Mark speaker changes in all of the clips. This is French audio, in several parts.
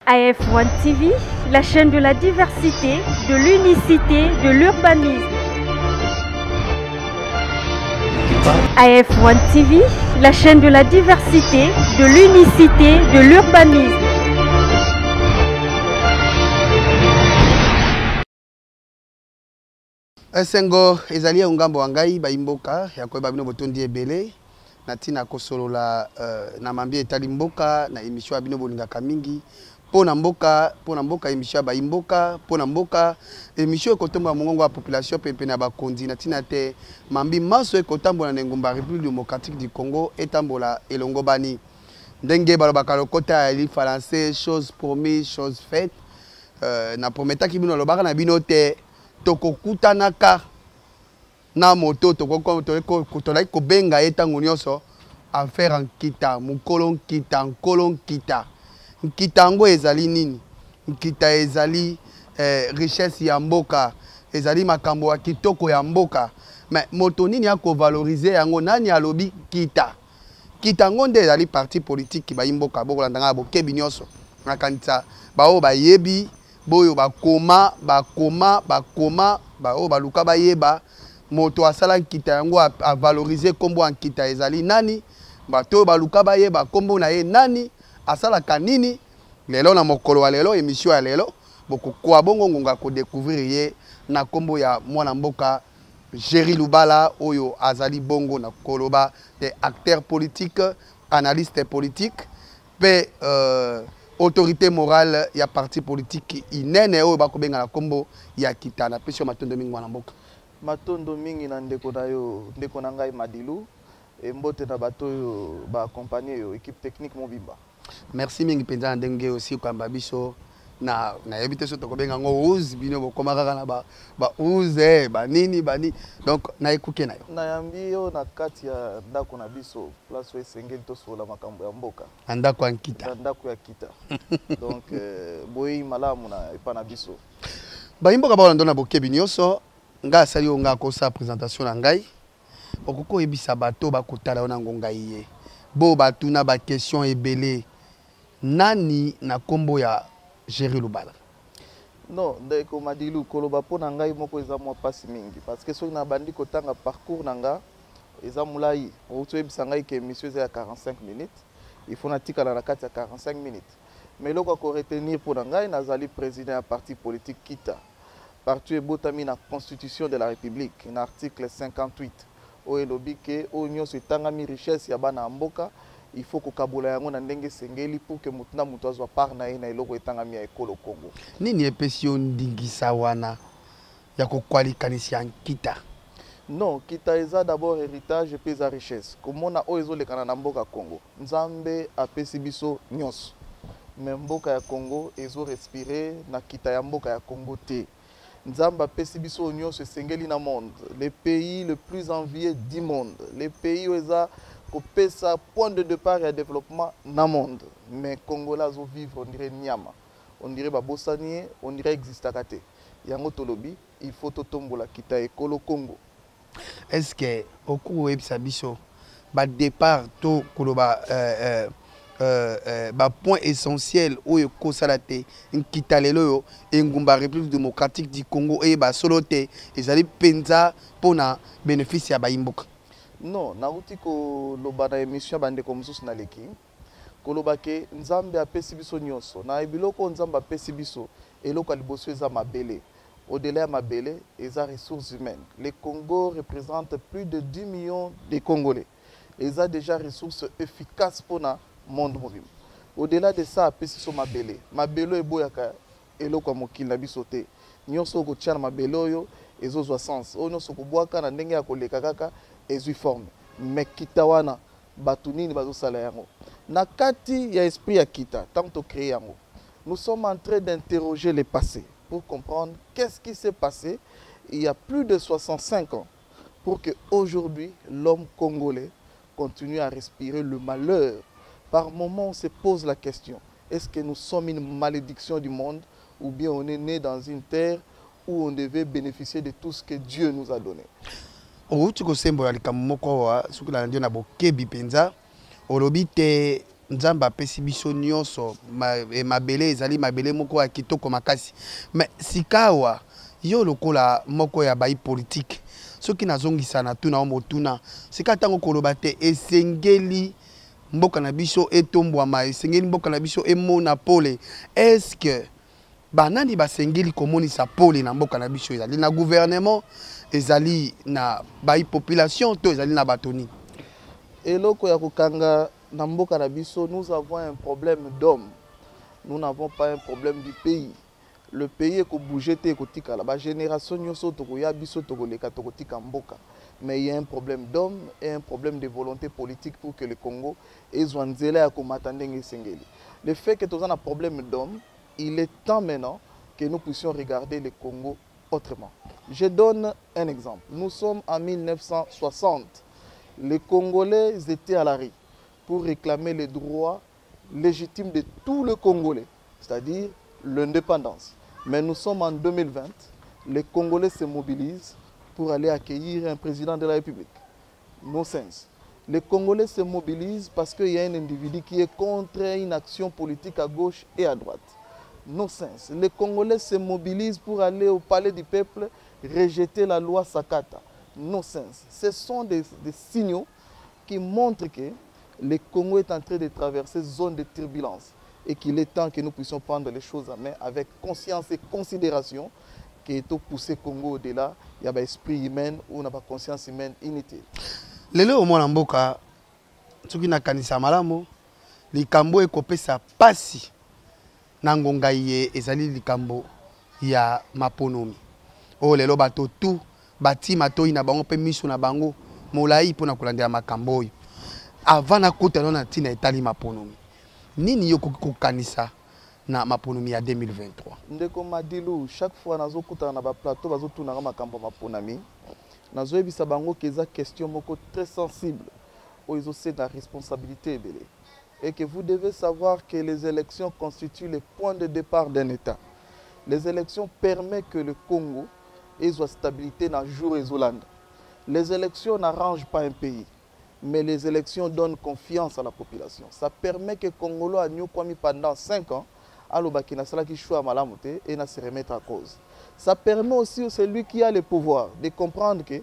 Speaker 1: AF1 TV, la chaîne de la diversité, de l'unicité, de l'urbanisme. AF1 TV, la chaîne de la diversité, de l'unicité, de l'urbanisme.
Speaker 2: Esengo ezali ngambo wangai baimboka ya koyeba bino botondi ebele natina kosolola na mambi etali mboka na emission bino bolingaka mingi pona mboka emission baimboka pona mboka emission ekotomba mongongo ya population pepe na bakondi natina te mambi maso ekotambola na ngumba République démocratique du Congo etambola elongo bani ndenge balobaka lokota ya li français chose promise chose faite na prometaki bino lobaka na bino te tokokutanaka na moto tozali kobenga ye ntango nyonso affaire nkita mokolo nkita nkolo nkita nkita yango ezali nini nkita ezali richesse ya mboka ezali makambo ya kitoko ya mboka mais moto nini akovalorize yango nani alobi nkita nkita yango nde ezali parti politique bayimboka bokolandanga bokebi nyonso nakanisa bao bayebi boyo bakoma bao baluka bayeba moto asala nkita yango a valoriser kombo nkita ezali nani bato baluka bayeba kombo na ye nani asala kanini lelo na mokolo wa lelo émission ya lelo bokokwa bongo ngonga ko découvrir ye na kombo ya mwana mboka Géry Lubala oyo azali bongo na koloba des acteurs politiques analystes politiques pe autorité morale ya parti politique inene oyo bakobenga na kombo ya kitana pesio matondo mingi mwana mboka
Speaker 3: matondo mingi na ndeko na yo ndeko na ngai Madilu mbote na bato yo ba accompagner yo équipe technique Mobimba.
Speaker 2: Merci mingi penza na ndenge aussi kwamba biso na yebite so tokobenga ngo use bino bokoma kaka na ba use ba nini donc na ekuke na yo
Speaker 3: na yambi yo na kati ya ndako na biso place esengeli to sola makambo ya mboka
Speaker 2: ndako nkita
Speaker 3: ndako ya kita donc boyi malamu na epa na biso
Speaker 2: bayimboka balando na bokebi nyonso nga asali yo nga kosa présentation na ngai okoko ebisa bato bakotala yo na ngonga ye bo batuna ba question ebele nani na kombo ya Géry Lubala.
Speaker 3: Non, ndeko Madilu koloba pona ngai moko eza mwa pasi mingi parce que soki na bandi kotanga parcours nanga eza mulai oto ebisa ngai ke émission eza ya 45 minutes il faut natikala na kati ya 45 minutes mais loko ko retenir pona ngai nazali président ya parti politique Kita parti ebotami na constitution de la République na article 58 o elobi ke o nyonso etangami richesse ya bana mboka il faut que Kabola yango na ndenge sengeli pour que mutuna mutu azwa part na ye na eloko etangami ya ekolo Congo.
Speaker 2: Nini epesio ndingisa wana ya kokwalikanisi Kita?
Speaker 3: Non, Kita eza d'abord héritage et eza richesse. Komona o ezolekana na mboka Congo. Nzambe apesi biso nyonso. Mais mboka ya Congo ezo respirer na Kita ya mboka ya Congo te. Nzambe apesi biso nyonso esengeli na monde. Les pays le plus enviés du monde. Les pays où eza kopesa point de départ et développement dans le monde. Mais Congolais zo vivre on dirait Nyama. On dirait Babosanie, on dirait Existakate. Yango tolobi, il faut totombola kita ekolo Congo.
Speaker 2: Est-ce que au cours de biso ba départ to koloba ba point essentiel oyo kosala te nkita lelo yo engumba République démocratique du Congo e ba solote ezali penza pona bénéfice ya baimboka?
Speaker 3: Non, nauti ko loba na émission bande ko mususu na leki koloba ke nzambe apesi biso nyonso na ebiloko nzambe apesi biso eloko aliboso eza mabele au-delà ya mabele eza ressources humaines. Le Congo représente plus de 10 millions de Congolais. Eza déjà ressources efficaces pour na monde mobile. Au-delà de ça apesi so mabele mabelo eboyaka eloko ya mokili na biso te nyonso kotia na mabele oyo ezozwa sens oyo nyonso kobwaka na ndenge ya koleka kaka ezwi forme mais kita wana batu nini bazosala yango na kati ya esprit ya kita tant to créer yango nous sommes en train d'interroger le passé pour comprendre qu'est-ce qui s'est passé il y a plus de 65 ans pour que aujourd'hui l'homme congolais continue à respirer le malheur. Par moment on se pose la question, est-ce que nous sommes une malédiction du monde ou bien on est né dans une terre où on devait bénéficier de tout ce que Dieu nous a donné?
Speaker 2: Outi ko sembo ya likambo moko wa suku na ndio na bokebi penza olobi te nzamba pesi biso nyonso mabele ezali mabele moko ya kitoko makasi mais sikawa yo lokola moko ya bayi politique soki nazongisa na tuna o motuna sika tango koloba te esengeli mboka na biso etombwama esengeli mboka na biso emona pole est-ce que banani basengeli komonisa pole na mboka na biso ezali na gouvernement ezali na bayi population to ezali na batoni
Speaker 3: eloko ya kokanga na mboka na biso nous avons un problème d'homme nous n'avons pas un problème du pays le pays est bougé te kotika la ba génération nyonso tokoya biso tokoleka tokotika mboka mais il y a un problème d'homme et un problème de volonté politique pour que le Congo ezwa nzela ya komata ndenge esengeli. Le fait que nous avons un problème d'homme, il est temps maintenant que nous puissions regarder le Congo autrement. Je donne un exemple. Nous sommes en 1960. Les Congolais étaient à la rue pour réclamer les droits légitimes de tout le Congolais, c'est-à-dire l'indépendance. Mais nous sommes en 2020, les Congolais se mobilisent pour aller accueillir un président de la République. No sense. Les Congolais se mobilisent parce qu'il y a un individu qui est contre une action politique à gauche et à droite. No sense. Les Congolais se mobilisent pour aller au palais du peuple rejeter la loi Sakata. No sense. Ce sont des signaux qui montrent que le Congo est en train de traverser une zone de turbulence et qu'il est temps que nous puissions prendre les choses en main avec conscience et considération qui est poussé Congo au-delà. Il y a un esprit humain ou une conscience humaine inutile.
Speaker 2: Lelo au mwana mboka soki na kanisa malamo likambo ekopesa pasi na ngonga ye ezali likambo ya maponomi o lelo bato tu batima toyi na bango pe miso na bango molai pona kolandela makambo oyo avant na kota na tina etali maponomi nini yo kokanisa na maponomi ya 2023
Speaker 3: ndeko Madilu chaque fois nazo kota na ba plateau bazo tuna makambo maponomi nazo ebisa bango keza question moko très sensible où ils ont la responsabilité et que vous devez savoir que les élections constituent le point de départ d'un État. Les élections permettent que le Congo ait une stabilité dans le jour et Zolande. Les élections n'arrangent pas un pays, mais les élections donnent confiance à la population. Ça permet que le Congolais a nous pendant 5 ans à l'Obakina qui choisit Malamote et à se remettre à cause. Ça permet aussi à celui qui a le pouvoir de comprendre que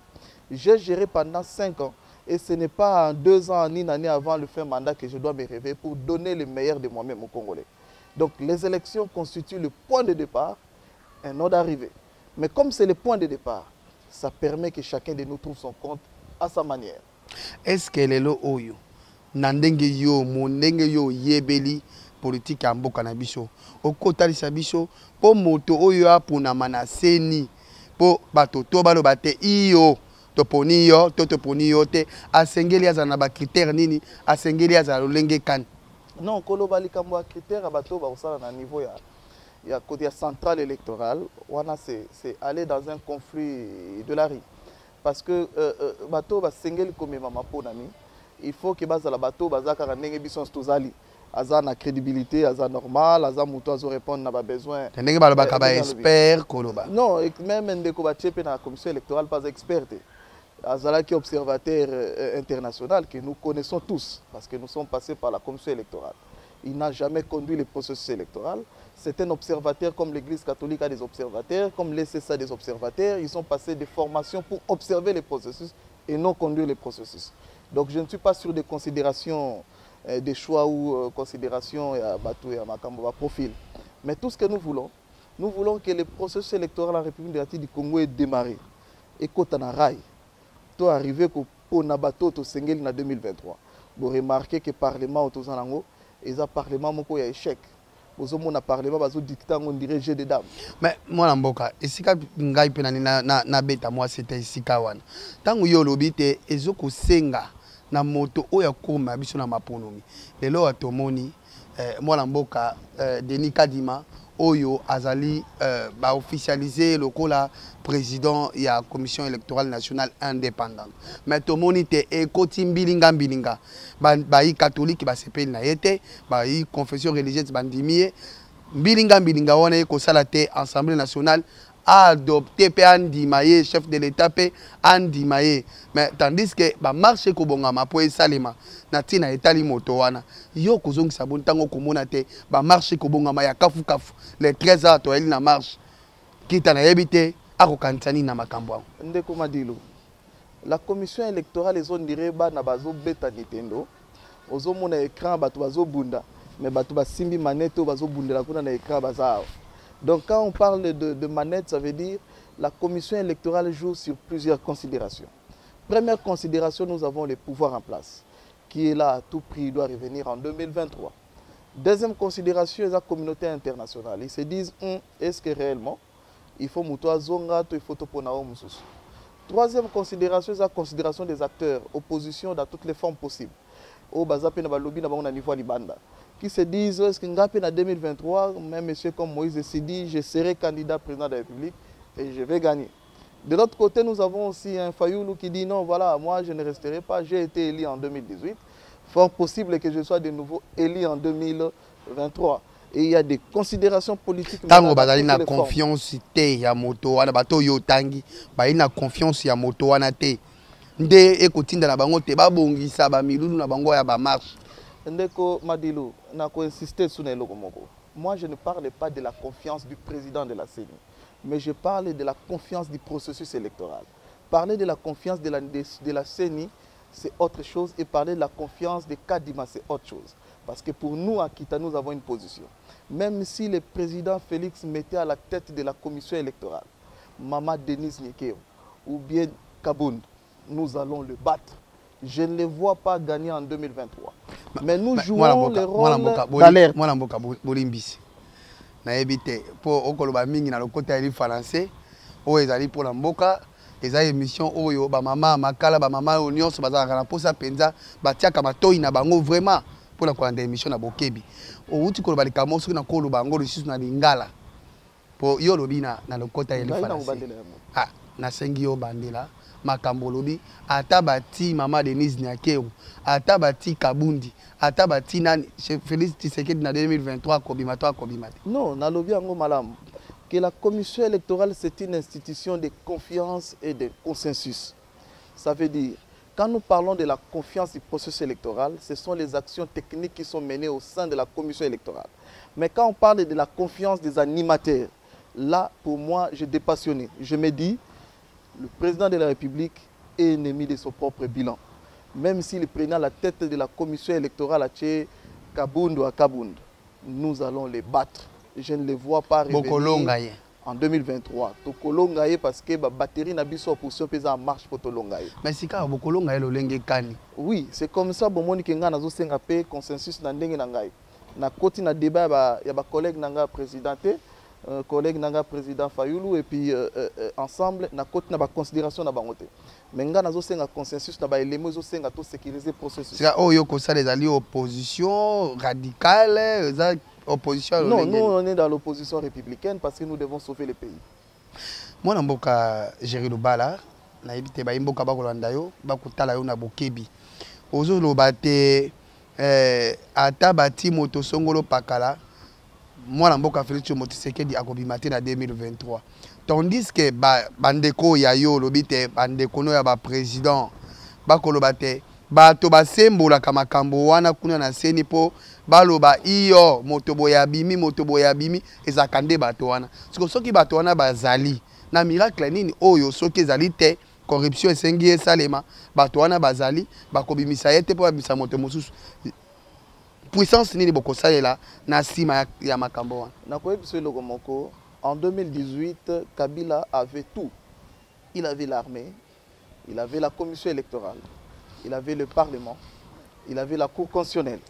Speaker 3: j'ai géré pendant 5 ans et ce n'est pas en 2 ans ni une année avant le fin mandat que je dois me réveiller pour donner le meilleur de moi-même aux Congolais. Donc les élections constituent le point de départ, un ordre d'arrivée. Mais comme c'est le point de départ, ça permet que chacun de nous trouve son compte à sa manière.
Speaker 2: Est-ce que les lois oyo nandenge yo mondenge yo yebeli politique ya mboka na biso okotalisa biso po moto oyo apuna manaseni po bato to baloba te iyo toponi yo to toponi yo te asengeli azana ba critère nini asengeli azala lolenge kan
Speaker 3: non koloba likambo ya critère bato ba osala na niveau ya côté central électoral wana c'est aller dans un conflit de la rue parce que bato ba sengeli komema maponami il faut que bazala bato bazaka ndenge biso tozali aza na crédibilité aza normal aza muto azo répondre na ba besoin
Speaker 2: ndenge balobaka ba expert koloba
Speaker 3: non même ndeko ba tchepe na commission électorale pas expert azala qui observateur international que nous connaissons tous parce que nous sommes passés par la commission électorale. Il n'a jamais conduit le processus électoral. C'est un observateur comme l'Église catholique a des observateurs, comme l'ECSA a des observateurs. Ils ont passé des formations pour observer les processus et non conduire les processus. Donc je ne suis pas sur des considérations des choix ou considérations à Batou et à Makambo à profil. Mais tout ce que nous voulons que le processus électoral en République démocratique du Congo ait démarré. Et Kotana Rai. Arrivé pour Nabato to Sengeli en 2023. Vous remarquez que le Parlement au Tozanango et le Parlement moko ya échec. Vous avez un Parlement bazo dictant on dirait jeu de dames.
Speaker 2: Mais moi namboka esika ngai pe na beta moi c'était esika wana. Tango yo lobite ezoko senga na moto oya koma biso na maponomi. Lelo atomoni moi namboka Denis Kadima oyo azali ba officialiser lokola président de la commission électorale nationale indépendante. Mais tout le monde est écouté bilinga. Bayi catholique ba sepeli na yete, bayi confession religieuse bandimie bilinga wana ko salate Assemblée nationale adopté pe andimaye chef de l'état pe andimaye mais tandis que ba marché ko bongama po esalema na tina etali moto wana yo kozongisa bon tango komona te ba marché ko bongama ya kafu kafu les 13 heures to eli na marche kita na yebite akokantani na makambo
Speaker 3: ndeko Madilu la commission électorale ils ont dirait ba na bazo beta Nintendo ozo mona écran bato bazo bunda mais bato ba simbi manette bazo bundela kuna na écran bazao. Donc quand on parle de manette, ça veut dire la commission électorale joue sur plusieurs considérations. Première considération, nous avons le pouvoir en place, qui est là à tout prix, il doit revenir en 2023. Deuxième considération, la communauté internationale. Ils se disent, est-ce que réellement, il faut moutoa zonga, il faut toponao mususu. Troisième considération, c'est la considération des acteurs, opposition dans toutes les formes possibles. Au bazape na balobi na bango na niveau libanda. Qui se disent, est-ce que en 2023, même monsieur comme Moïse s'est dit, je serai candidat président de la République et je vais gagner. De l'autre côté, nous avons aussi un Fayoulou qui dit, non, voilà, moi je ne resterai pas, j'ai été élu en 2018. Fort possible que je sois de nouveau élu en 2023. Et il y a des considérations politiques.
Speaker 2: Tango bazali na confiance te ya moto wana bato yo tangi, ba ina confiance ya moto wana te. Nde ekotinda na bango te babongisa ba milulu na bango ya ba marche.
Speaker 3: Ndeko Madilu, nako insister sur les logomoko. Moi, je ne parle pas de la confiance du président de la CENI, mais je parle de la confiance du processus électoral. Parler de la confiance de la CENI, c'est autre chose, et parler de la confiance des Kadima, c'est autre chose. Parce que pour nous, à Kita, nous avons une position. Même si le président Félix mettait à la tête de la commission électorale, Mama Denise Nyekeo, ou bien Kabound, nous allons le battre. Je ne les vois pas gagner en 2023. Mais nous jouons le rôle d'alerte.
Speaker 2: Moi, je suis Bolimbisi. Na ebite pour okoloba mingi na lokota eli français o ezali pour la mboka eza émission oyo ba mama makala ba mama nyonso bazaka na posa penza batiaka matoi na bango vraiment pour la kolanda émission na bokebi o uti koloba likamo soki na koloba ngo lisusu na lingala po yo lobi na lokota eli français ah na sengi yo bandela makambo lobi atabati mama Denise Nyakeo atabati Kabundi atabati nani Félix Tshisekedi na 2023 kobimatoa kobimate.
Speaker 3: Non, na lobi ango malam que la commission électorale c'est une institution de confiance et de consensus. Ça veut dire quand nous parlons de la confiance du processus électoral, ce sont les actions techniques qui sont menées au sein de la commission électorale. Mais quand on parle de la confiance des animateurs, là pour moi je dépassionné. Je me dis le président de la République est ennemi de son propre bilan. Même s'il prenait la tête de la commission électorale à Kabound ou à Kabound, nous allons les battre. Je ne les vois pas revenir en 2023. Tokolongaye parce que la batterie n'a pas de position en marche pour Tolongaye.
Speaker 2: Mais si ka bokolongaye lolenge kani.
Speaker 3: Oui, c'est comme ça bon moni kenga nazo senga pe consensus na ndenge na ngai. Na koti na débat ya ba collègue nanga présidenté. Collègue nanga président Fayoulou et puis ensemble na côté na ba considération na bangote mais nga nazo senga consensus na ba éléments zo senga to sécuriser processus
Speaker 2: c'est oyo ko ça les alliés opposition radicale za opposition
Speaker 3: non nous on est dans l'opposition républicaine parce que nous devons sauver le pays
Speaker 2: moi na mboka gérer le bala na ebité ba mboka ba kolanda yo ba kutala yo na bokebi ozo lobate atabati moto songolo pakala moi, je Félix Tshisekedi akobimate na 2023. Tandis que bandeko ya yo lobite bandeko no ya ba président bakolobate bato basembola kama kambo wana kuna na seni po baloba iyo moto boya bimi ezakande bato wana. Soki bato wana bazali na miracle nini oyo soki ezali te corruption esengi esalema bato wana bazali bakobimisa yete po babimisa moto mosusu. Puissance nini bokosalela na sima ya makambo wana.
Speaker 3: Nakoyebiso lokomoko en 2018 Kabila avait tout. Il avait l'armée, il avait la commission électorale, il avait le parlement, il avait la cour constitutionnelle.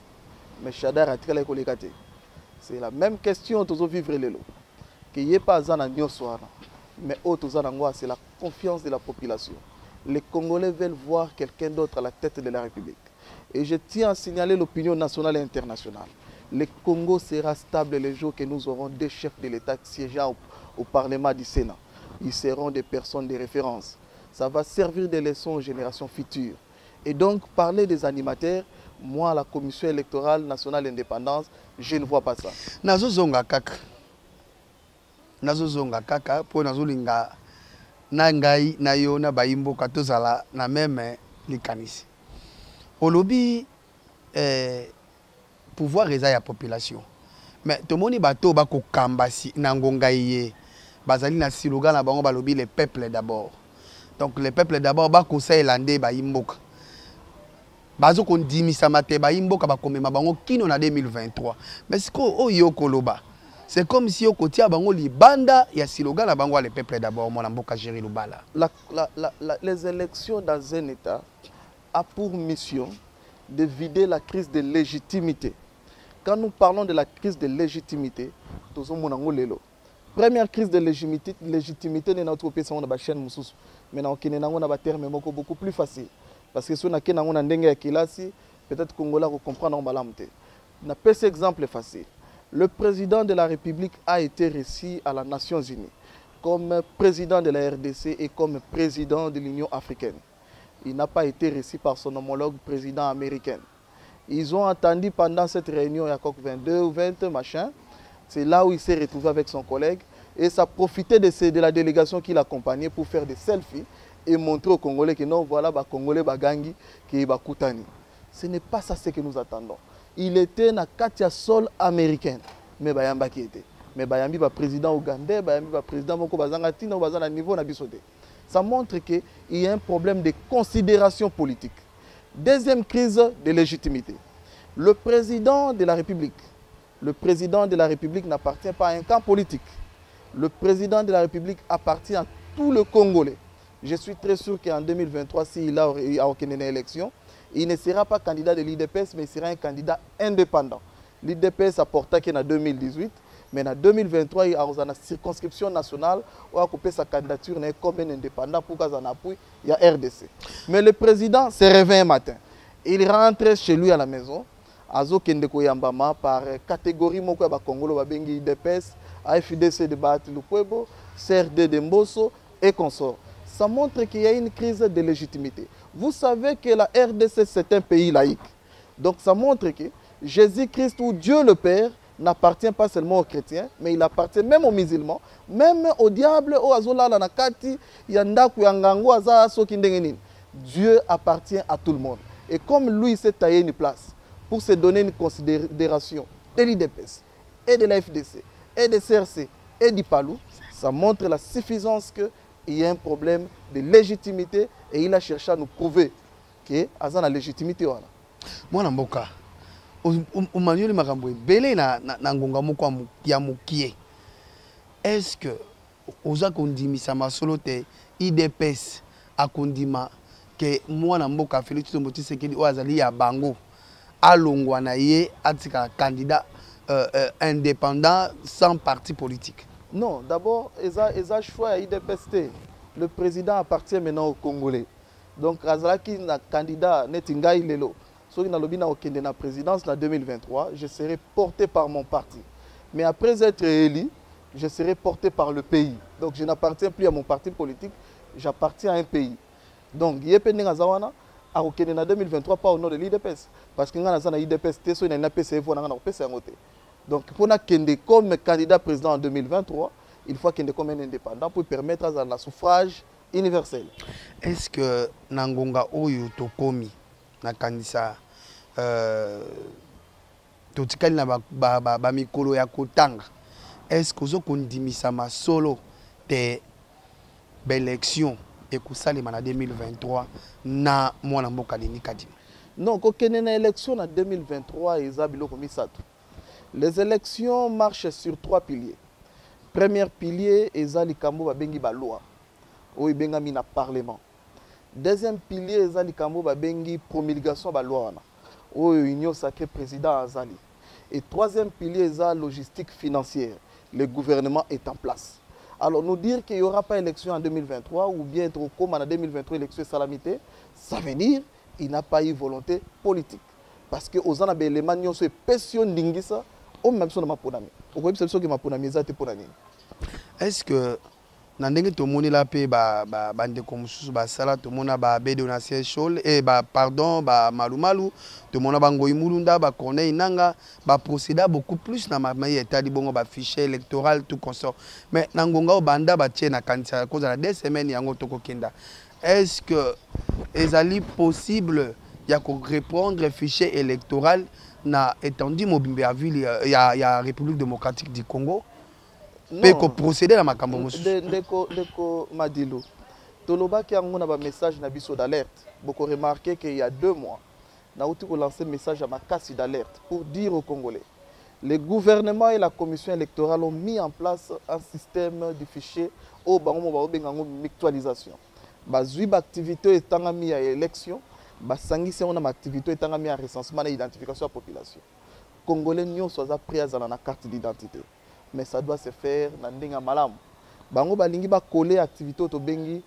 Speaker 3: Mais Chadar a tiré les kolekate. C'est la même question tous vivre lelo. Que y pas zana nyoswana. Mais autres zanangwa c'est la confiance de la population. Les Congolais veulent voir quelqu'un d'autre à la tête de la République. Et je tiens à signaler l'opinion nationale et internationale. Le Congo sera stable le jour que nous aurons des chefs de l'État siégeant au Parlement du Sénat. Ils seront des personnes de référence. Ça va servir de leçon aux générations futures. Et donc, parler des animateurs, moi, la Commission électorale nationale indépendance, je ne vois pas ça.
Speaker 2: Nazo zonga kaka. nazozonga kaka po nazolinga na ngai na yo na bayimboka tozala na meme likanisi olobi pouvoir eza ya population mais tomoni bato bakokambasi na ngonga ye bazali na siloga na bango balobi le peuple d'abord donc le peuple d'abord bakosalela nde bayimboka bazo kondimisa mate bayimboka bakomema bango kino na 2023 mais siko oyo koloba c'est comme si au côté bango libanda ya siloga na bango le peuple d'abord mon mboka Géry Lubala.
Speaker 3: Les élections dans un état a pour mission de vider la crise de légitimité. Quand nous parlons de la crise de légitimité, première crise de légitimité de notre pays, c'est la chaîne Moussous. Maintenant, on a un terme beaucoup plus facile. Parce que si on a un dengue peut-être que Congolais comprendre. On a un exemple facile. Le président de la République a été reçu à las Nations Unies comme président de la RDC et comme président de l'Union africaine. Il n'a pas été reçu par son homologue président américain. Ils ont attendu pendant cette réunion, il y a 22 ou 20 machin. C'est là où il s'est retrouvé avec son collègue. Et ça profitait de la délégation qui l'accompagnait pour faire des selfies et montrer aux Congolais que non, voilà, les Congolais bagangi, qui est Koutani. Ce n'est pas ça ce que nous attendons. Il était dans Katia Sol américaine. Mais Bayamba qui était. Mais Bayambi va président ougandais, Bayambi va président Moko Bazangatina, Bazan à niveau Nabisode. Ça montre qu'il y a un problème de considération politique. Deuxième crise de légitimité. Le président de la République n'appartient pas à un camp politique. Le président de la République appartient à tout le Congolais. Je suis très sûr qu'en 2023, s'il a aucune élection, il ne sera pas candidat de l'IDPS, mais il sera un candidat indépendant. L'IDPS a porté en 2018, mais en 2023, il y a une circonscription nationale où il a coupé sa candidature comme un indépendant pour qu'il appui, il y a RDC. Mais le président s'est réveillé un matin. Il rentre chez lui à la maison, Azo Kendeko Yambama, par catégorie Moko Congolo Babengi IDPS, AFDC de Bahati Lukwebo, CRD de Mbosso et consorts. Ça montre qu'il y a une crise de légitimité. Vous savez que la RDC, c'est un pays laïque. Donc ça montre que Jésus-Christ ou Dieu le Père n'appartient pas seulement aux chrétiens, mais il appartient même aux musulmans, même au diable, au azola, la nakati, yandaku, yangango, aza, sokindengenin. Dieu appartient à tout le monde. Et comme lui s'est taillé une place pour se donner une considération de l'IDPS, et de la FDC, et de CRC, et du PALU, ça montre la suffisance qu'il y a un problème de légitimité et il a cherché à nous prouver qu'il y a une légitimité.
Speaker 2: Moi, Namboka, au manuel Maramboué, belé na ngonga moko ya mukie. Est-ce que oza kondimi sama solo te IDPS akondima que moi Namboka Félix Tshisekedi Sekedi oazali ya bango alongwa na ye atika candidat indépendant sans parti politique?
Speaker 3: Non, d'abord, ils ont choisi à IDPST. Le président appartient maintenant aux Congolais. Donc, Azalaki na candidat Netingaï Lelo. Si je suis dans la présidence en 2023, je serai porté par mon parti. Mais après être élu, je serai porté par le pays. Donc je n'appartiens plus à mon parti politique, j'appartiens à un pays. Donc, Yepending Azawana a en 2023 pas au nom de l'IDPS. Parce que nous avons l'IDPS, nous avons PCF, nous avons PCF. Donc, pour nous comme candidat président en 2023, il faut qu'il y ait comme un indépendant pour permettre à la suffrage universel.
Speaker 2: Est-ce que Nangonga Oyo Tokomi na kanisa totikali na ba mikolo ya kotanga, est-ce que vous kondimisa ma solo te élection et kosalema na 2023 na mwana mboka lini kadima?
Speaker 3: Non, kokene na élection en 2023 ezabilo komisatu. Les élections marchent sur 3 piliers. Premier pilier ezali kambo babengi ba loi oyo bengami na parlement. Deuxième pilier ezali kambo babengi promulgation ba loi wana oyo union sacré président azali. Et troisième pilier ezali logistique financière. Le gouvernement est en place. Alors nous dire qu'il n'y aura pas élection en 2023 ou bien trop comme en 2023 élection salamité, ça veut dire qu'il n'a pas eu volonté politique. Parce que aux années les manions se pression d'ingisa au même son ma ponami. Au même son ma ponami zate ponani.
Speaker 2: Est-ce que na ndenge tomoni la pe bande comme sous basala tomona ba bedo na Sechol et pardon malumalu tomona bangoyi mulunda ba Corneille Nanga ba procéder beaucoup plus na mamaye etali bongo ba fichier électoral tout consort mais nangonga o banda ba tie na kanisa cause la 2 semaines yango toko kenda est-ce que ezali possible ya ko répondre fichier électoral na étendu mobimbe à ville ya République démocratique du Congo? Mais qu'on procéder à ma campagne.
Speaker 3: Ndeko Madilu. Toloba qui a un message na biso d'alerte. Beaucoup remarqué qu'il y a 2 mois, na outi ko lancer message à ma casse d'alerte pour dire aux Congolais. Le gouvernement et la commission électorale ont mis en place un système de fichiers au bango ba bengango actualisation. Bazui ba activité etanga mi à élection, ba sangisi on a activité etanga mi à recensement et identification de la population. Congolais nyo soza prêts à la carte d'identité. Mais ça doit se faire dans ndinga malam. Bango balingi ba coller activité to bengi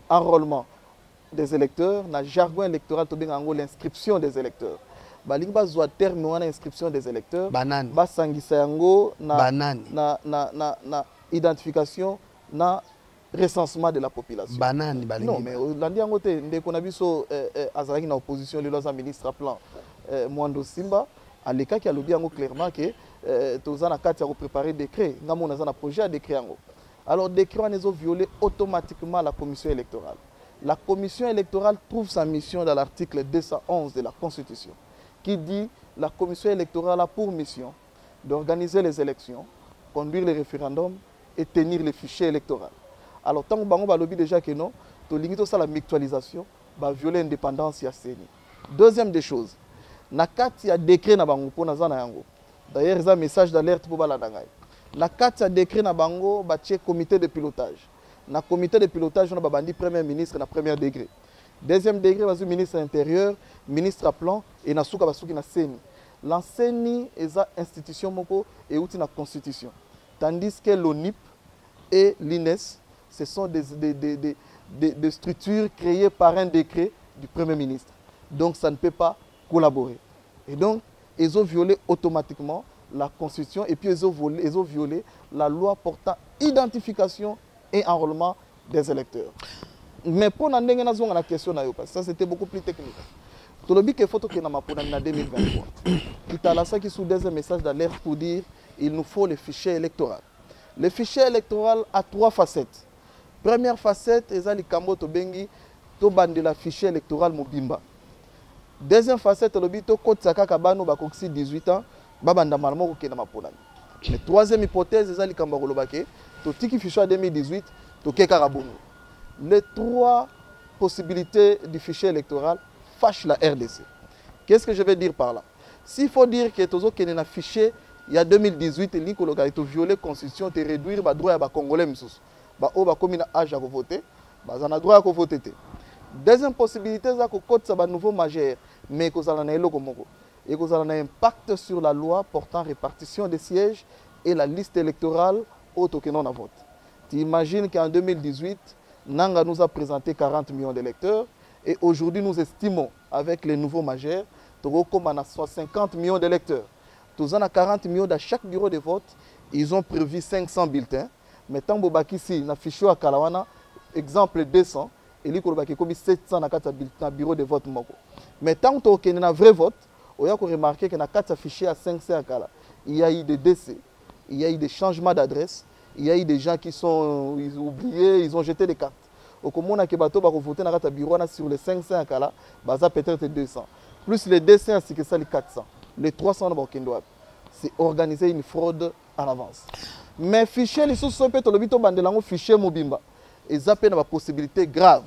Speaker 3: enrôlement des électeurs, na jargon électoral to benga l'inscription des électeurs. Balingi ba zo terme wana inscription des électeurs.
Speaker 2: Banane.
Speaker 3: Ba sangisa yango na na identification na recensement de la population.
Speaker 2: Banane balingi.
Speaker 3: Non mais landi yango te ndeko na biso azalaki na opposition le loza ministre plan Mwando Simba aleka ki alobi yango clairement que tozana kati ya préparer décret ngamo na projet à décret yango. Alors décret on a violé automatiquement la commission électorale. La commission électorale trouve sa mission dans l'article 211 de la Constitution qui dit la commission électorale a pour mission d'organiser les élections, conduire les référendums et tenir les fichiers électoraux. Alors tant que bango balobi déjà que non, to limite ça la mutualisation va violer l'indépendance ya CENI. Deuxième des choses, na kati ya décret na bango pona zana yango. D'ailleurs, il y a un message d'alerte pour Baladangay. La carte a décrit na bango batie comité de pilotage. Na comité de pilotage on a bandi premier ministre na premier degré. Deuxième degré vas ministre intérieur, ministre à plan et na souka basuki na CENI. L'enseigne est une institution moko et outil na constitution. Tandis que l'ONIP et l'INES ce sont des structures créées par un décret du premier ministre. Donc ça ne peut pas collaborer. Et donc ils ont violé automatiquement la Constitution et puis ils ont violé la loi portant identification et enrôlement des électeurs. Mais pour la question, ça c'était beaucoup plus technique. Tout le but est photo qui est en 2023. Qui qui sous des messages d'alerte pour dire qu'il nous faut le fichier électoral. Le fichier électoral a 3 facettes. Première facette, c'est le Kambo Tobengi, de la fichier électoral Mobimba. Deuxième facette, le bito code saka kabano bakoksi 18 ans, babanda malmo ko kena mapona. Mais troisième hypothèse, c'est le kamba kolobake, to tiki fichier 2018, to keka rabono. Les 3 possibilités du fichier électoral fâchent la RDC. Qu'est-ce que je vais dire par là? S'il faut dire que tozo kena fichier il y a 2018 li koloka to violer constitution te réduire ba droit ya ba congolais msusu. Ba o ba komina âge à voter, ba zana droit à voter. Deuxième possibilité, c'est que le nouveau majeur, mais que ça a un impact sur la loi portant répartition des sièges et la liste électorale au tokenon à vote. Tu imagines qu'en 2018, Nanga nous a présenté 40 millions d'électeurs et aujourd'hui nous estimons avec les nouveaux majeurs, comme on a 50 millions d'électeurs. Tous en a 40 millions dans chaque bureau de vote, ils ont prévu 500 bulletins. Mais tant que ici, na fichier à Kalawana, exemple 200. Et il y a 700 dans bureau de vote. Mais tant que y a un vrai vote, on a remarqué qu'il y a 4 fichiers à 500. Il y a eu des décès, il y a eu des changements d'adresse, il y a eu des gens qui sont oubliés, ils ont jeté des cartes. Au moment où on a voté dans le bureau sur les 500, peut-être 200. Plus les 200, c'est que ça les 400. Les 300, c'est organiser une fraude en avance. Mais fichier, les sous-sous, fichier Mobimba. Et ça peut avoir une possibilité grave.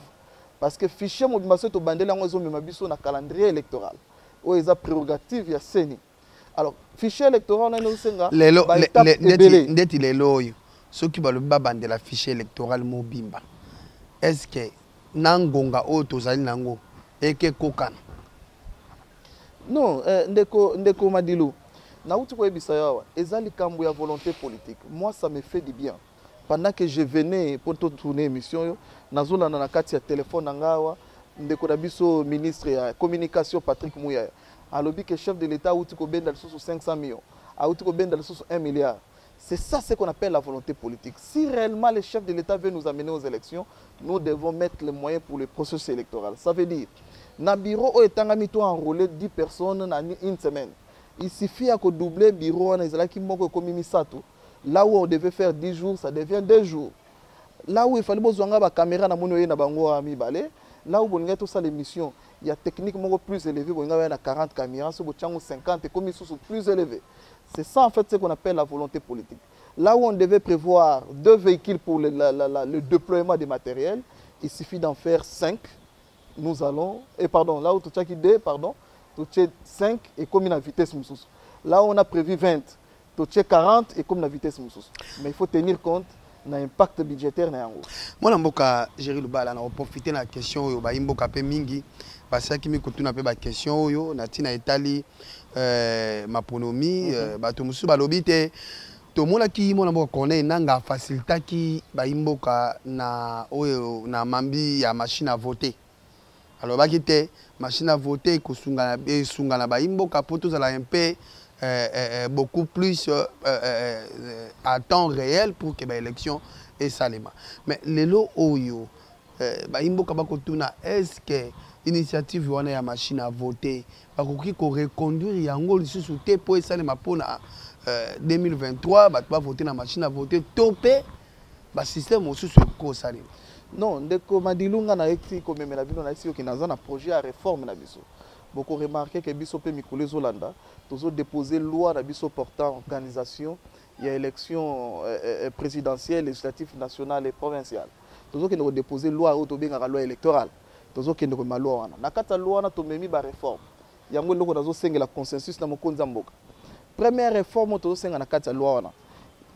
Speaker 3: Parce que le fichier mobile est un calendrier électoral. Où il y a prérogative, il y a CENI. Alors, le fichier électoral, on a aussi une étape.
Speaker 2: Ceux qui ont le fichier électoral mobimba. Est-ce que Nangonga ou Tozali Nango et que Kokan?
Speaker 3: Non, Ndeko Madilou. Naouti ko ebisayawa, ezali kambu ya volonté politique. Moi, ça me fait du bien. Pendant que je venais pour tourner l'émission, nazola na kati ya téléphone nangawa, ndeko na biso ministre ya communication Patrick Mouya. Alobi que chef de l'État outi ko benda sous 500 millions, outi ko benda sous 1 milliard. C'est ça ce qu'on appelle la volonté politique. Si réellement les chefs de l'État veulent nous amener aux élections, nous devons mettre les moyens pour le processus électoral. Ça veut dire, dans le bureau où est enrôlé 10 personnes dans une semaine, il suffit de doubler le bureau là où on devait faire 10 jours, ça devient 2 jours. Là où il fallait que la caméra là où on a tout ça l'émission, il y a techniquement plus élevé, il y a 40 caméras, 50 et comme ils sont plus élevés. C'est ça en fait ce qu'on appelle la volonté politique. Là où on devait prévoir 2 véhicules pour le déploiement des matériels, il suffit d'en faire 5. Nous allons, et pardon, là où tu as 2, pardon, tu as 5 et comme une vitesse moussous. Là où on a prévu 20, tu as 40 et comme une vitesse moussous. Mais il faut tenir compte de l'impact budgétaire.
Speaker 2: Moi, je vais profiter de la question de Mboka Mingi. Parce que je vais la question de Italie, ma pronomie, tout le monde qui connaît une facilité qui na mambi ya machine à voter. Alors machine à voter un peu beaucoup plus à temps réel pour que l'élection est salema. Mais les lots oyo est-ce que l'initiative ya machine à voter va reconduire yango lisusu te pour esalema pona 2023 va voter na machine à voter topé ba système osusu ko salema.
Speaker 3: Non, ndeko madilunga na eti ko memela bino na esi ki naza na projet à réforme na biso. Beaucoup remarqué que biso pe mikole Zolanda tozo déposer loi na biso portant organisation il y a élection présidentielle, législative, nationale et provinciale. Tozo ki nous déposer loi au tobenga loi électorale. Tozo ki ndeko loi wana. Na kata loi na to memi ba réforme. Yango loko nazo sengela consensus na mokonza mboka. Première réforme tozo senga na kata loi wana.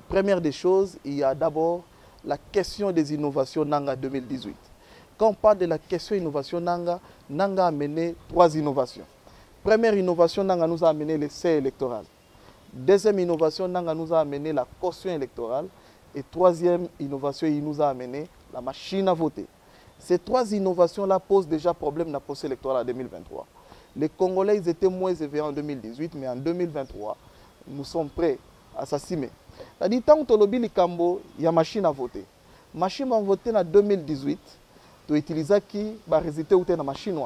Speaker 3: Première des choses, il y a d'abord la question des innovations Nanga 2018. Quand on parle de la question innovation Nanga a amené 3 innovations. Première innovation Nanga nous a amené l'essai électoral. Deuxième innovation Nanga nous a amené la caution électorale. Et troisième innovation, il nous a amené la machine à voter. Ces 3 innovations-là posent déjà problème dans le processus électoral en 2023. Les Congolais ils étaient moins éveillés en 2018, mais en 2023, nous sommes prêts à s'assumer. C'est-à-dire, tant que il y a machine à voter. Machine à voter en 2018, tu utilises qui va résulter dans la machine.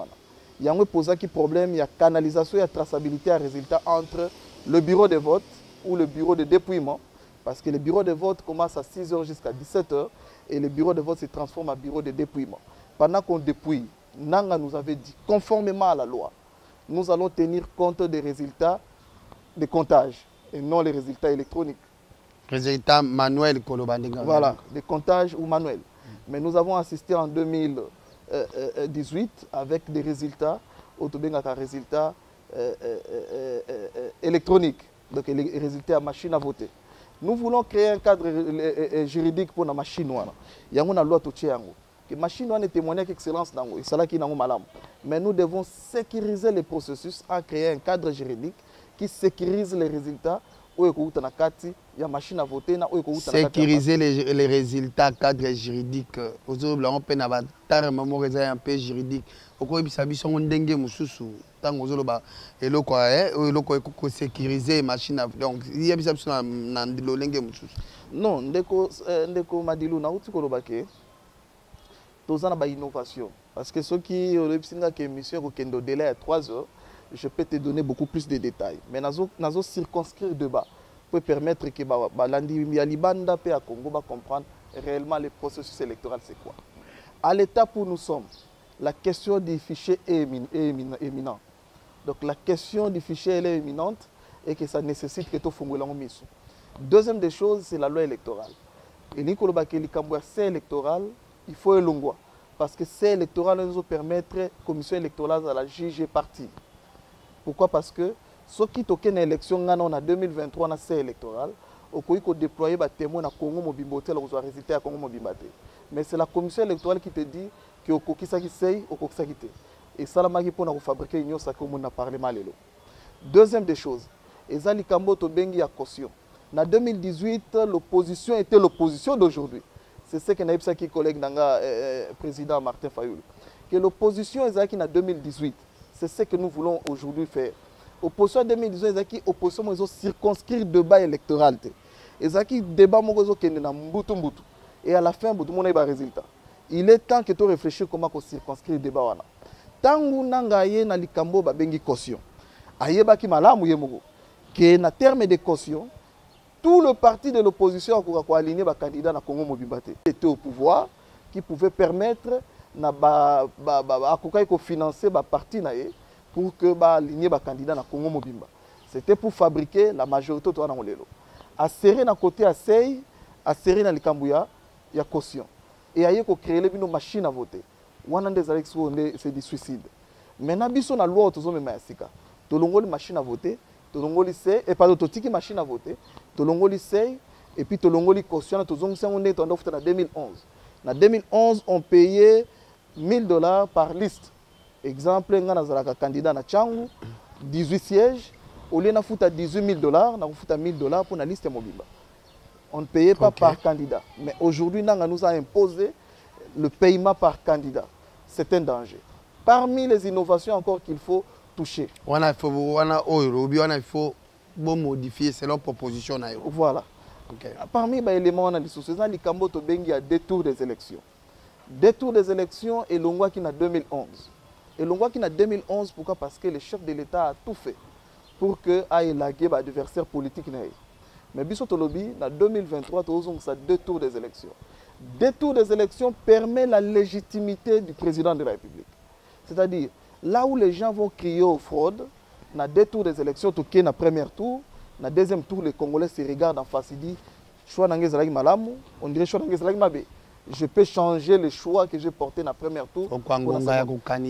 Speaker 3: Il y a un problème, il y a canalisation, il y a traçabilité à résultat entre le bureau de vote ou le bureau de dépouillement. Parce que le bureau de vote commence à 6 h jusqu'à 17 h et le bureau de vote se transforme en bureau de dépouillement. Pendant qu'on dépouille, Nanga nous avait dit, conformément à la loi, nous allons tenir compte des résultats de comptage et non les résultats électroniques.
Speaker 2: Résultats manuels.
Speaker 3: Voilà, des comptages ou manuels. Mais nous avons assisté en 2018 avec des résultats, résultats électroniques, donc les résultats à machine à voter. Nous voulons créer un cadre juridique pour la machine. Il y a une loi qui est la machine est témoignée d'excellence, mais nous devons sécuriser les processus en créant un cadre juridique qui sécurise les résultats.
Speaker 2: Sécuriser les résultats, cadre juridique. On peut un peu juridique. Sécuriser machine. Donc, il y a
Speaker 3: non, ndeko Madilu na uti kolobake. Tozana ba innovation. Parce que ceux qui ont une émission qui est délai à 3 heures, je peux te donner beaucoup plus de détails. Mais nous circonscrire le débat pour permettre que Libanda et à Congo comprendre réellement le processus électoral c'est quoi. À l'étape où nous sommes, la question du fichier est éminente. Donc la question du fichier elle est éminente et que ça nécessite que tu fasses un mission. Deuxième des choses, c'est la loi électorale. Et c'est électoral, il faut un long parce que c'est électoral nous permettre la commission électorale à la juger partie. Pourquoi? Parce que ceux qui ont une élection en 2023 dans c'est électoral, au faut déployer des témoins à Congo Mobimboté, aux résultats à Congo Mobimbaté. Mais c'est la commission électorale qui te dit que au Kokisa qui sait, au Kokisa qui te. Et ça la magi pour fabriquer une ça comme on a parlé mal. Deuxième des choses, Ezali Kambo Tobengi a caution. En 2018, l'opposition était l'opposition d'aujourd'hui. C'est ce que n'a pas qui collègue Nanga président Martin Fayoul. Que l'opposition est en 2018. C'est ce que nous voulons aujourd'hui faire. Opposition 2018, c'est qui opposition ils ont circonscrit le débat électoral. ezaki débat moko ezokende na mbutu mbutu et à la fin butu mona ba résultat. Il est temps que tu réfléchis comment circonscrire le débat wana. Tangu nanga ye na likambo ba bengi caution. Ayebaki malamu ye moko que na terme de caution tout le parti de l'opposition a aligné ba candidat na Congo Mobimba te était au pouvoir qui pouvait permettre na financer ba parti na ye pour que ba aligner ba candidat na Congo Mobimba. C'était pour fabriquer la majorité to na molelo. A serrer na côté à Sey, a serrer na likambuya ya caution. Et aye ko créer les machines à voter. Wana des élections c'est du suicide. Maintenant biso na loi to zo mema ya sika. To longoli machine à voter, to longoli Sey et pas d'autotiki machine à voter. To longoli Sey et puis to longoli caution to zongi sango ndé to ndofuta na 2011. Na 2011 on payait $1000 par liste. Exemple ngana zalaka candidat na Tchangu 18 sièges. Au lieu de foutre $18 000, on a foutu $1000 pour la liste Mobimba. On ne payait pas par candidat. Mais aujourd'hui, on nous a imposé le paiement par candidat. C'est un danger. Parmi les innovations encore qu'il faut toucher.
Speaker 2: Il faut modifier selon proposition.
Speaker 3: Voilà. Okay. Parmi les éléments, on a dit il y a deux tours des élections. Deux tours des élections et l'ongwa qui n'a 2011. Et l'ongwa qui n'a 2011, pourquoi? Parce que le chef de l'État a tout fait pour que aille laguer l'adversaire politique. Mais Bissotolobi, en 2023, ça deux tours des élections. Deux tours des élections permet la légitimité du président de la République. C'est-à-dire, là où les gens vont crier aux fraudes, dans deux tours des élections, dans le premier tour, dans le deuxième tour, les Congolais se regardent en face et disent choix n'angé malamu, on dirait choix n'angé mabe. Je peux changer le choix que j'ai porté dans le premier tour.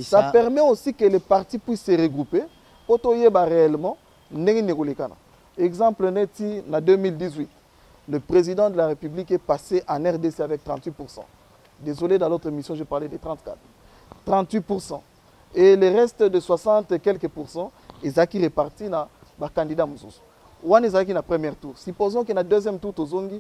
Speaker 3: Ça permet aussi que les partis puissent se regrouper. Réellement, exemple neti en 2018, le président de la République est passé en RDC avec 38%. Désolé, dans l'autre émission, je parlais de 34. 38%. Et le reste de 60 et quelques pourcents, ils ont réparti dans le candidat Moussous. Ou on est dans le premier tour. Supposons que dans le deuxième tour, nous avons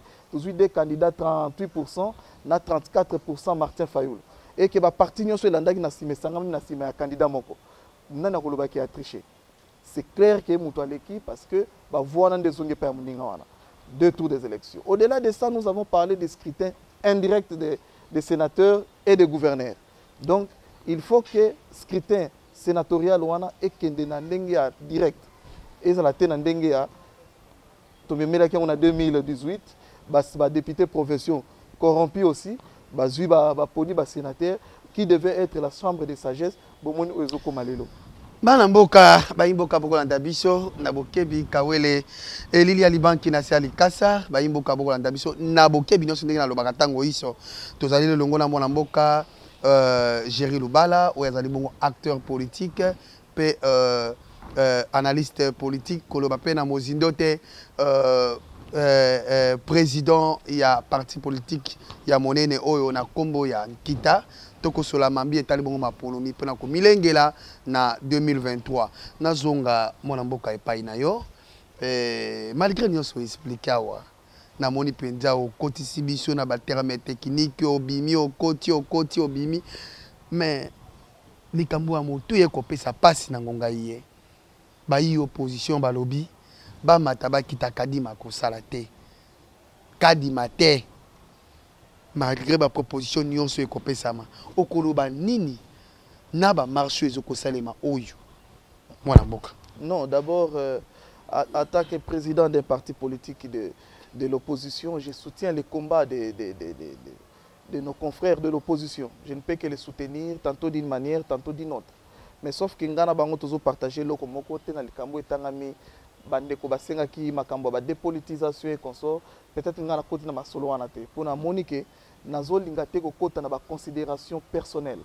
Speaker 3: des candidats 38%, na 34% Martin Fayoul. Et que le parti nous avons un candidat Moko. Nous avons triché. C'est clair que nous avons l'équipe parce que deux tours des élections. Au-delà de ça, nous avons parlé des scrutins indirects des sénateurs et des gouverneurs. Donc, il faut que le scrutin sénatorial ait un direct. Et ça a en 2018, les députés profession corrompus aussi, les sénateurs qui devait être la chambre de sagesse.
Speaker 2: Bana mboka bayimboka boko landa biso na bokebi kawele elili ya libanki na sia likasa bayimboka boko landa biso na bokebi nyonso ndenge na lobaka tango iso tozali le longo na mwana mboka Géry Lubala ou azali bongo acteur politique pe analyste politique koloba pe na mozindo te président ya parti politique ya monene oyo na kombo ya Kita toko sola mambi etali bongo mapolomi pena ko milengela na 2023 na zonga mwana mboka epai na yo malgré nyonso expliquer awa na moni penza o kotisi biso na ba terme technique obimi o koti obimi mais likambo ya moto ye ko pesa pasi na ngonga ye ba yi opposition ba lobby ba mataba kita kadima ko sala te kadima te malgré la proposition nyonso ekopesama okoloba nini na ba marché ezokosalema oyo mwana mboka.
Speaker 3: Non, d'abord en tant que président d'un parti politique de l'opposition, je soutiens les combats de nos confrères de l'opposition. Je ne peux que les soutenir tantôt d'une manière, tantôt d'une autre. Mais sauf que ngana bango tozo partager loko moko te na likambo etangami bandeko basenga ki makambo ba dépolitisation et consort peut-être ngana koti na masolo wana te pona monique nazo linga te ko kota na ba considération personnelle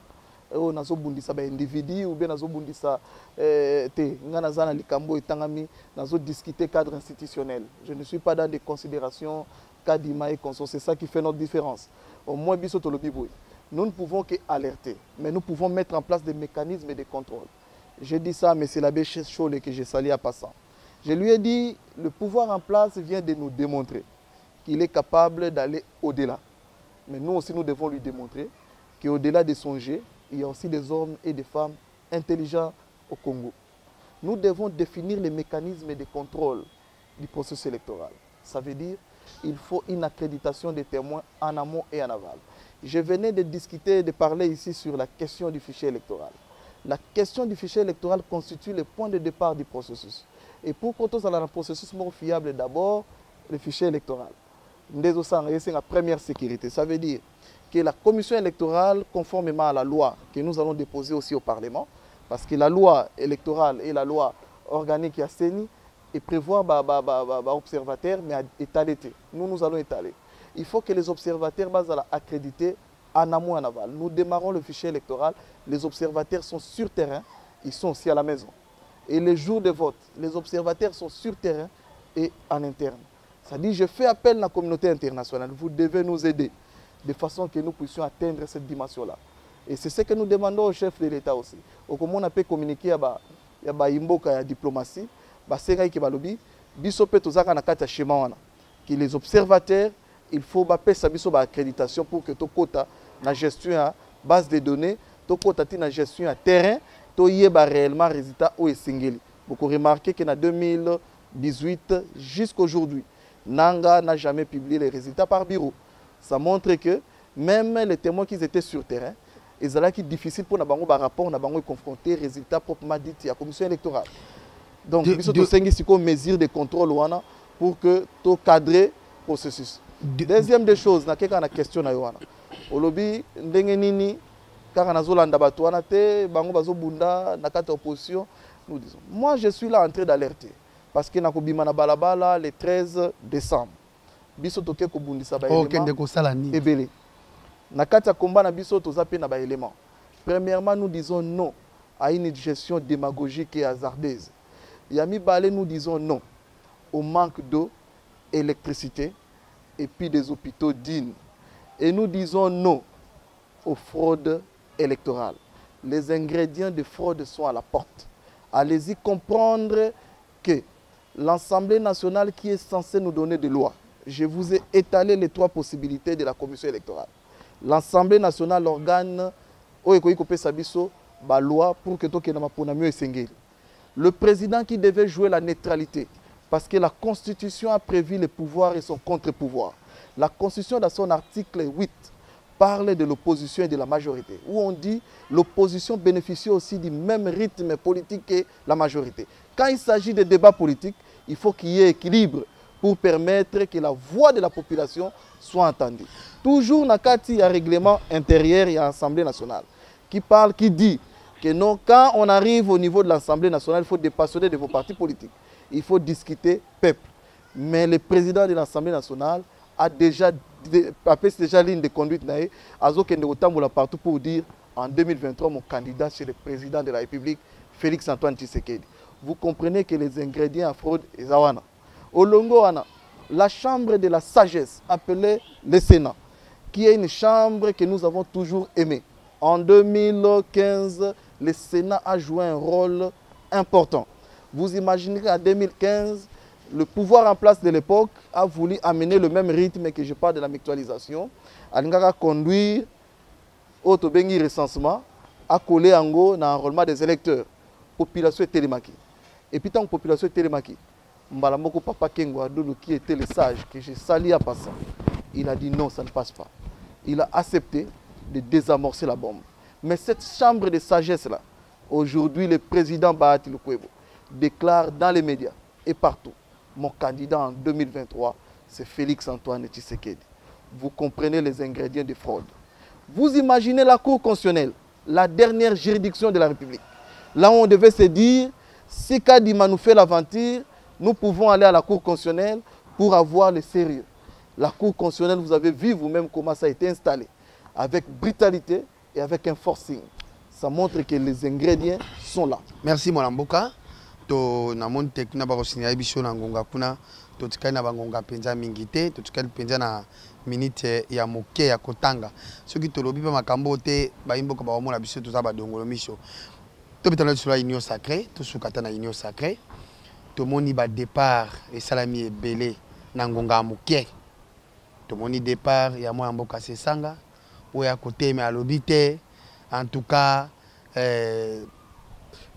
Speaker 3: o nazo bundisa ba individu ou bien nazo bundisa te ngana zana likambo etangami nazo discuter cadre institutionnel. Je ne suis pas dans des considérations kadima et consort, c'est ça qui fait notre différence. Au moins biso to lobi boy. Nous ne pouvons qu'alerter, mais nous pouvons mettre en place des mécanismes de contrôle. J'ai dit ça à M. l'abbé Chole que j'ai sali à passant. Je lui ai dit, le pouvoir en place vient de nous démontrer qu'il est capable d'aller au-delà. Mais nous aussi, nous devons lui démontrer qu'au-delà de son jet, il y a aussi des hommes et des femmes intelligents au Congo. Nous devons définir les mécanismes de contrôle du processus électoral. Ça veut dire il faut une accréditation des témoins en amont et en aval. Je venais de discuter, de parler ici sur la question du fichier électoral. La question du fichier électoral constitue le point de départ du processus. Et pour que tout un processus fiable, d'abord, le fichier électoral. C'est la première sécurité. Ça veut dire que la commission électorale, conformément à la loi que nous allons déposer aussi au Parlement, parce que la loi électorale et la loi organique à CENI, et prévoir observateurs, mais étaler. Nous allons étaler. Il faut que les observateurs soient accrédités en amont et en aval. Nous démarrons le fichier électoral. Les observateurs sont sur terrain. Ils sont aussi à la maison. Et les jours de vote, les observateurs sont sur terrain et en interne. Ça dit, je fais appel à la communauté internationale. Vous devez nous aider de façon que nous puissions atteindre cette dimension-là. Et c'est ce que nous demandons au chef de l'État aussi. Comment on peut communiquer à la diplomatie, que les observateurs, il faut une accréditation pour que tout côté la gestion à base de données, tout côté la gestion à terrain, tout y est réellement résultat au Singeli. Vous remarquez qu'en 2018 jusqu'à aujourd'hui, Nanga n'a jamais publié les résultats par bureau. Ça montre que même les témoins qui étaient sur terrain, ils allaient être difficile pour nous rapport, nous confronter résultats proprement dit à la commission électorale. Donc, il faut une mesure de contrôle pour que tout cadre processus. Deuxième des choses, na keka na question na yoana. Olobi ndenge nini kaka nazolanda bato wana te bango bazobunda na kata opposition, nous disons. Moi je suis là en train d'alerter parce que nakobima na balabala le 13 décembre. Biso toke ko bundisa ba élément.
Speaker 2: Okende ko sala ni.
Speaker 3: Ebele. Na kata combat na biso toza pe na ba élément. Premièrement, nous disons non à une gestion démagogique et hasardeuse. Yami Balé, nous disons non au manque d'eau, électricité et puis des hôpitaux dignes. Et nous disons non aux fraudes électorales. Les ingrédients de fraude sont à la porte. Allez-y comprendre que l'Assemblée nationale qui est censée nous donner des lois, je vous ai étalé les 3 possibilités de la commission électorale. L'Assemblée nationale, l'organe, loi pour que le président qui devait jouer la neutralité, parce que la Constitution a prévu les pouvoirs et son contre-pouvoir. La Constitution, dans son article 8, parle de l'opposition et de la majorité, où on dit l'opposition bénéficie aussi du même rythme politique que la majorité. Quand il s'agit de débats politiques, il faut qu'il y ait équilibre pour permettre que la voix de la population soit entendue. Toujours dans le règlement intérieur et à l'Assemblée nationale, qui dit que non, quand on arrive au niveau de l'Assemblée nationale, il faut dépassionner de vos partis politiques. Il faut discuter peuple. Mais le président de l'Assemblée nationale a déjà ligne de conduite partout pour dire en 2023 mon candidat c'est le président de la République Félix Antoine Tshisekedi. Vous comprenez que les ingrédients à fraude est zawana. Au Longo, la chambre de la sagesse appelée le Sénat, qui est une chambre que nous avons toujours aimée. En 2015, le Sénat a joué un rôle important. Vous imaginez qu'en 2015, le pouvoir en place de l'époque a voulu amener le même rythme que je parle de la mutualisation. Il a conduire au Tobengi recensement, à coller en go dans l'enrôlement des électeurs. Population télémaki. Et puis tant que population télémaki, Mbalamoko Papa Kengo qui était le sage que j'ai sali à passant, il a dit non, ça ne passe pas. Il a accepté de désamorcer la bombe. Mais cette chambre de sagesse-là, aujourd'hui, le président Bahati Lukwebo déclare dans les médias et partout, mon candidat en 2023, c'est Félix Antoine Tshisekedi. Vous comprenez les ingrédients de fraude. Vous imaginez la Cour constitutionnelle, la dernière juridiction de la République. Là où on devait se dire, si Kadima nous fait l'aventure, nous pouvons aller à la Cour constitutionnelle pour avoir le sérieux. La Cour constitutionnelle, vous avez vu vous-même comment ça a été installé. Avec brutalité et avec un forcing. Ça montre que les ingrédients sont là.
Speaker 2: Merci Molamboka. To na mon tekuna ba kosinya biso na ngonga kuna to tikana ba ngonga penza mingite to tikali penza na minute ya moke ya kotanga soki to lobi pa makambo te ba imboka ba mona biso to za ba dongolo miso to bitana sur la union sacrée to sukata na union sacrée to moni ba départ et salami ebele na ngonga moke to moni départ ya mo mboka sesanga o ya côté mais alobi te en tout cas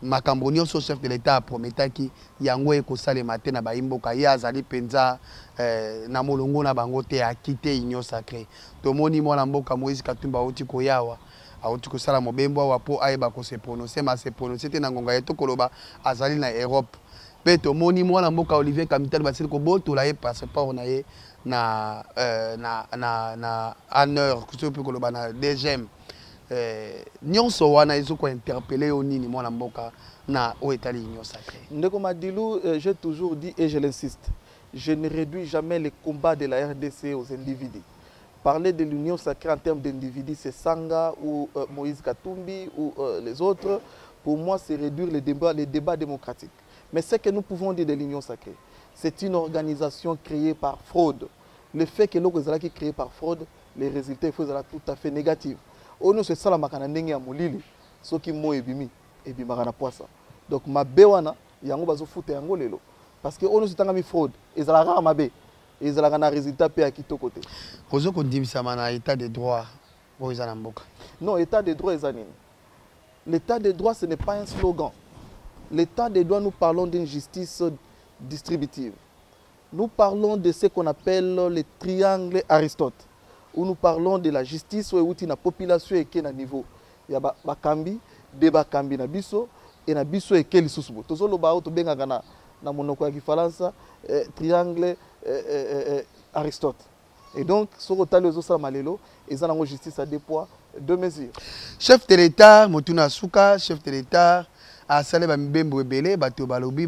Speaker 2: makambo nyonso chef de l'État prometaki yango ekosalema te na baimboka ye azali penza na molongo na bango te akite union sacrée tomoni mwana mboka Moïse Katumbi auti koyawa auti kosala mobembo awa po ayeba ko se prononcer ma se prononcer te na ngonga yeto koloba azali na Europe pe tomoni mwana mboka Olivier Kamitali basili ko botola ye passeport na ye na honneur kusope koloba na DGM nyonso wana ezoko interpeller yo nini mwana mboka na o etali union sacrée.
Speaker 3: Ndeko Madilu, j'ai toujours dit et je l'insiste, je ne réduis jamais les combats de la RDC aux individus. Parler de l'union sacrée en termes d'individus, c'est Sanga ou Moïse Katumbi ou les autres. Pour moi, c'est réduire les débats démocratiques. Mais ce que nous pouvons dire de l'union sacrée, c'est une organisation créée par fraude. Le fait que l'on est créé par fraude, les résultats sont tout à fait négatifs. On se sala makana ndenge ya molili soki mo ebimi ebimaka na poisa. Donc mabe wana yango bazo futa yango lelo parce que on se tanga mi fraude ezalaka mabe ezalaka na résultat pe ya kitoko te.
Speaker 2: Kozo ko ndimisa na état de droit bo ezana mboka.
Speaker 3: Non, état de droit ezanini. L'état de droit ce n'est pas un slogan. L'état de droit, nous parlons d'une justice distributive. Nous parlons de ce qu'on appelle le triangle Aristote. Où nous parlons de la justice où la population est à niveau. Il y a bakambi, de bakambi na biso et na biso et quel sousubo. Tout ça le bao to benga na monoko ya Kifaransa triangle Aristote. Et donc ce que les autres malelo ils ont la justice à deux poids deux mesures.
Speaker 2: Chef de l'État Motuna Suka, chef de l'État a salé bambembo ebele bato balobi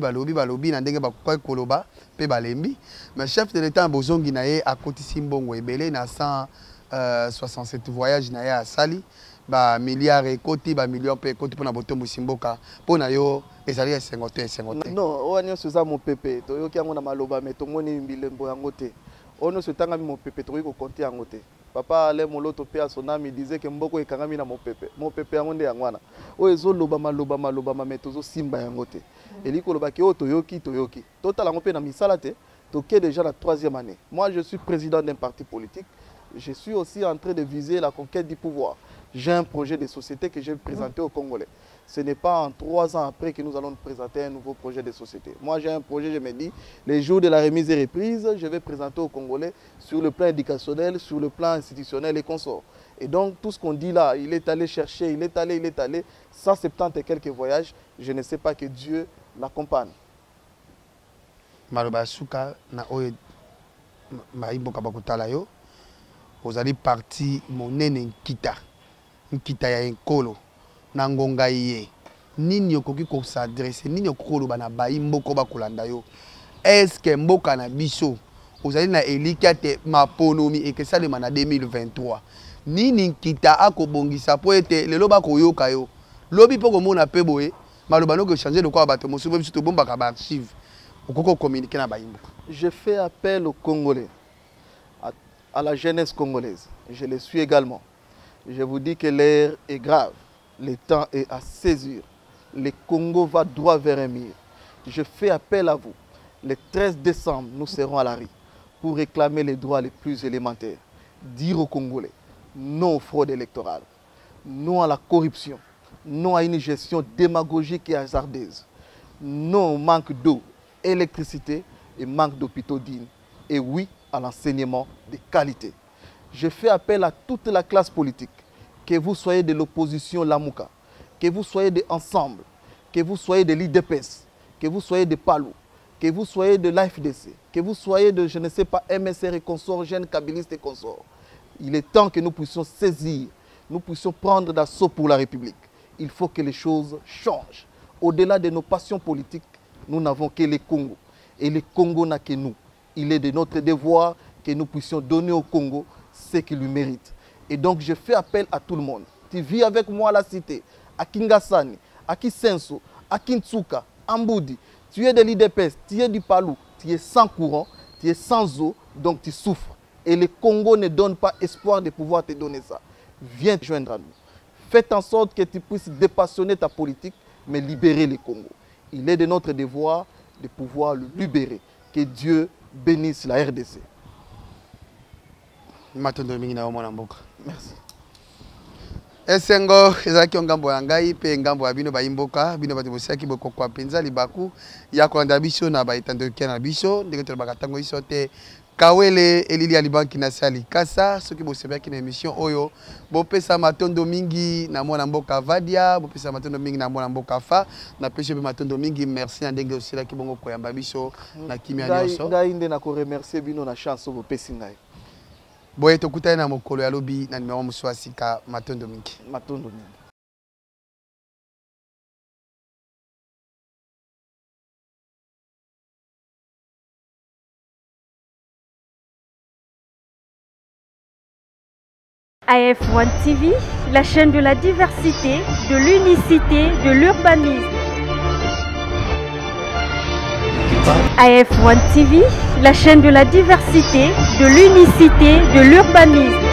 Speaker 2: na ndenge bakoka koloba pe balembi mais chef de l'État bozongi na ye akotisi mbongo ebele na 167 voyages na ye asali ba milliards ekoti ba millions pe ekoti pona botombo simboka pona yo ezali esengote.
Speaker 3: Non oanyo soza mo pepe to yo kiango na maloba mais to moni mbilembo yango te ono se tanga mi mo pepe to ko compter yango te. Papa allait moloto pe à son âme, il disait que mboko ekangami na mopepe. Mopepe yangonde yangwana. O ezo loba maloba metozo simba yangote. Eliko loba ke o toyoki. Total ngopé na misala te, toké déjà la 3e année. Moi je suis président d'un parti politique. Je suis aussi en train de viser la conquête du pouvoir. J'ai un projet de société que je vais présenter aux Congolais. Ce n'est pas en 3 ans après que nous allons présenter un nouveau projet de société. Moi, j'ai un projet, je me dis, les jours de la remise et reprise, je vais présenter aux Congolais sur le plan éducationnel, sur le plan institutionnel et consorts. Et donc, tout ce qu'on dit là, il est allé chercher, il est allé, 170 et quelques voyages, je ne sais pas que Dieu l'accompagne.
Speaker 2: Maloba Suka, na oye, maïboka bakotala yo, vous allez partir monene nkita ya enkolo. Nangonga ye nini okoki ko s'adresser nini okolo bana bayi mboko bakolanda yo est-ce que mboka na biso ozali na elikate maponomi ekesalema na 2023 nini nkita akobongisa po ete lelo bakoyoka yo lobi po komona pe boye maloba no ko changer de quoi bato mosubo biso to bombaka ba archive okoko communiquer na bayi mboka. Je
Speaker 3: fais appel aux Congolais à la jeunesse congolaise. Je le suis également. Je vous dis que l'ère est grave. Le temps est à saisir. Le Congo va droit vers un mur. Je fais appel à vous. Le 13 décembre, nous serons à la rue pour réclamer les droits les plus élémentaires. Dire aux Congolais non aux fraudes électorales, non à la corruption, non à une gestion démagogique et hasardeuse, non au manque d'eau, électricité et manque d'hôpitaux dignes. Et oui à l'enseignement de qualité. Je fais appel à toute la classe politique. Que vous soyez de l'opposition Lamouka, que vous soyez de Ensemble, que vous soyez de l'IDPS, que vous soyez de Palou, que vous soyez de l'AFDC, que vous soyez de, je ne sais pas, MSR et consorts, jeunes kabylistes et consorts. Il est temps que nous puissions saisir, nous puissions prendre d'assaut pour la République. Il faut que les choses changent. Au-delà de nos passions politiques, nous n'avons que le Congo. Et le Congo n'a que nous. Il est de notre devoir que nous puissions donner au Congo ce qu'il lui mérite. Et donc, je fais appel à tout le monde. Tu vis avec moi à la cité, à Kingasani, à Kisenso, à Kintsuka, à Mboudi. Tu es de l'IDPS, tu es du Palou, tu es sans courant, tu es sans eau, donc tu souffres. Et le Congo ne donne pas espoir de pouvoir te donner ça. Viens te joindre à nous. Faites en sorte que tu puisses dépassionner ta politique, mais libérer le Congo. Il est de notre devoir de pouvoir le libérer. Que Dieu bénisse la RDC.
Speaker 2: Merci. Esengo ezaki ngambo ya ngai pe ngambo ya bino bayimboka bino bato bosiaki bokokwa penza libaku ya kolanda biso na baitandokya na biso ndenge tolobaka tango iso te kawele elili ya libanki na sali kasa soki bosebaki na émission oyo bopesa matondo mingi na mwana mboka Vadia bopesa matondo mingi na mwana mboka Fa na peshe be matondo mingi merci na ndenge osilaki bongo koyamba biso na kimia nyonso
Speaker 3: ngai nde na ko remercier bino na chance bopesi ngai.
Speaker 2: Boye tokutana na mokolo ya lobi na numéro muso asika matondo mingi.
Speaker 3: Matondo mingi.
Speaker 1: AF1 TV, la chaîne de la diversité, de l'unicité, de l'urbanisme. AF1 TV, la chaîne de la diversité, de l'unicité, de l'urbanisme.